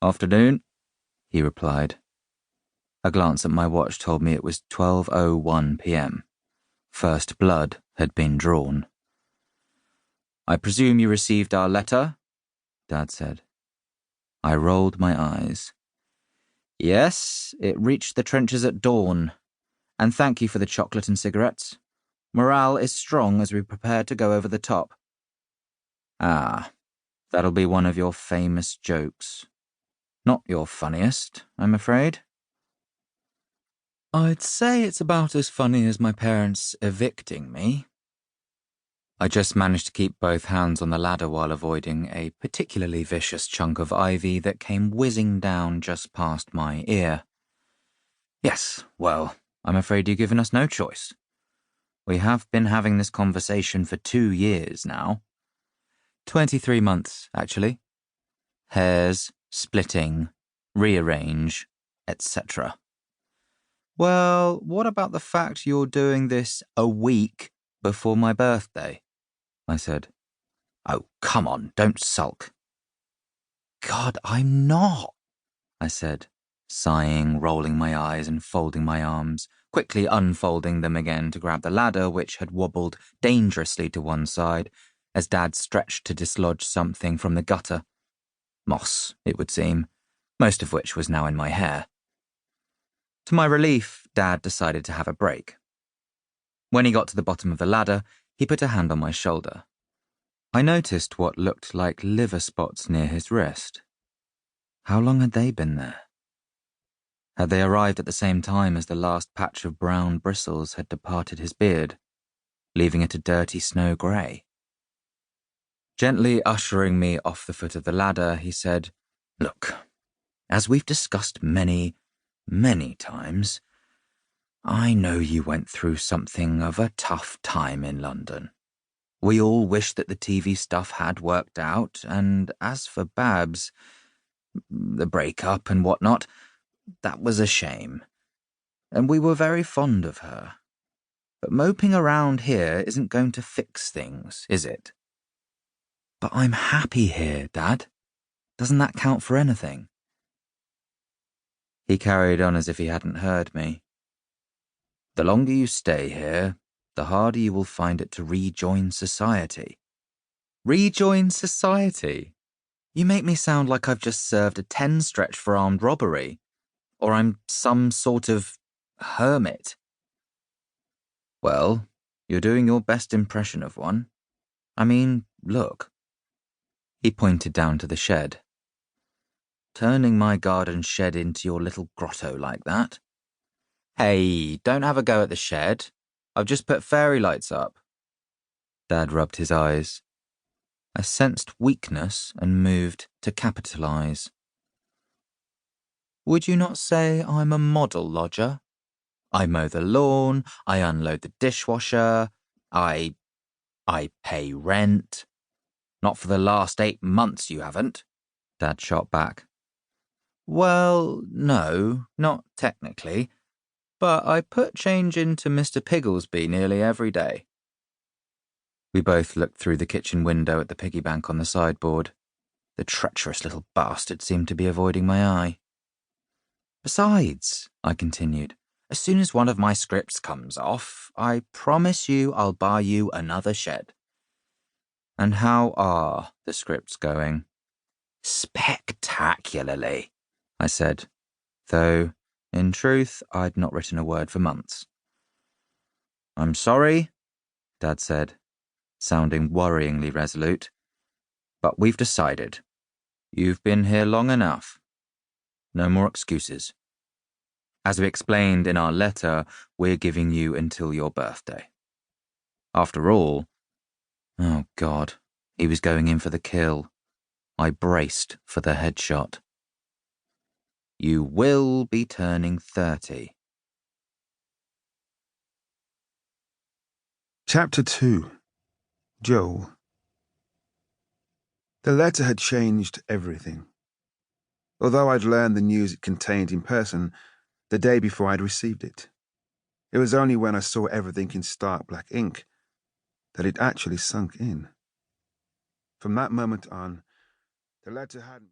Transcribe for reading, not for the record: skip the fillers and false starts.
"Afternoon," he replied. A glance at my watch told me it was 12:01 p.m. First blood had been drawn. "I presume you received our letter?" Dad said. I rolled my eyes. "Yes, it reached the trenches at dawn. And thank you for the chocolate and cigarettes. Morale is strong as we prepare to go over the top." "Ah, that'll be one of your famous jokes. Not your funniest, I'm afraid." "I'd say it's about as funny as my parents evicting me." I just managed to keep both hands on the ladder while avoiding a particularly vicious chunk of ivy that came whizzing down just past my ear. "Yes, well, I'm afraid you've given us no choice. We have been having this conversation for 2 years now. 23 months, actually. Hairs, splitting, rearrange, etc. Well, what about the fact you're doing this a week before my birthday?" I said. "Oh, come on, don't sulk." "God, I'm not," I said, sighing, rolling my eyes and folding my arms, quickly unfolding them again to grab the ladder, which had wobbled dangerously to one side as Dad stretched to dislodge something from the gutter. Moss, it would seem, most of which was now in my hair. To my relief, Dad decided to have a break. When he got to the bottom of the ladder, he put a hand on my shoulder. I noticed what looked like liver spots near his wrist. How long had they been there? Had they arrived at the same time as the last patch of brown bristles had departed his beard, leaving it a dirty snow grey? Gently ushering me off the foot of the ladder, he said, "Look, as we've discussed many times, I know you went through something of a tough time in London. We all wish that the TV stuff had worked out, and as for Babs, the breakup and whatnot, that was a shame. And we were very fond of her. But moping around here isn't going to fix things, is it?" "But I'm happy here, Dad. Doesn't that count for anything?" He carried on as if he hadn't heard me. "The longer you stay here, the harder you will find it to rejoin society." "Rejoin society? You make me sound like I've just served a 10 stretch for armed robbery, or I'm some sort of hermit." "Well, you're doing your best impression of one. I mean, look." He pointed down to the shed. "Turning my garden shed into your little grotto like that? Hey, don't have a go at the shed. I've just put fairy lights up." Dad rubbed his eyes. I sensed weakness and moved to capitalize. "Would you not say I'm a model lodger? I mow the lawn, I unload the dishwasher, I pay rent." "Not for the last 8 months you haven't," Dad shot back. "Well, no, not technically, but I put change into Mr. Pigglesby nearly every day." We both looked through the kitchen window at the piggy bank on the sideboard. The treacherous little bastard seemed to be avoiding my eye. "Besides," I continued, "as soon as one of my scripts comes off, I promise you I'll buy you another shed." "And how are the scripts going?" "Spectacularly," I said, though, in truth, I'd not written a word for months. "I'm sorry," Dad said, sounding worryingly resolute, "but we've decided. You've been here long enough. No more excuses. As we explained in our letter, we're giving you until your birthday. After all..." Oh God, he was going in for the kill. I braced for the headshot. "You will be turning 30. Chapter 2. Joel. The letter had changed everything. Although I'd learned the news it contained in person the day before I'd received it, it was only when I saw everything in stark black ink that it actually sunk in. From that moment on, the letter hadn't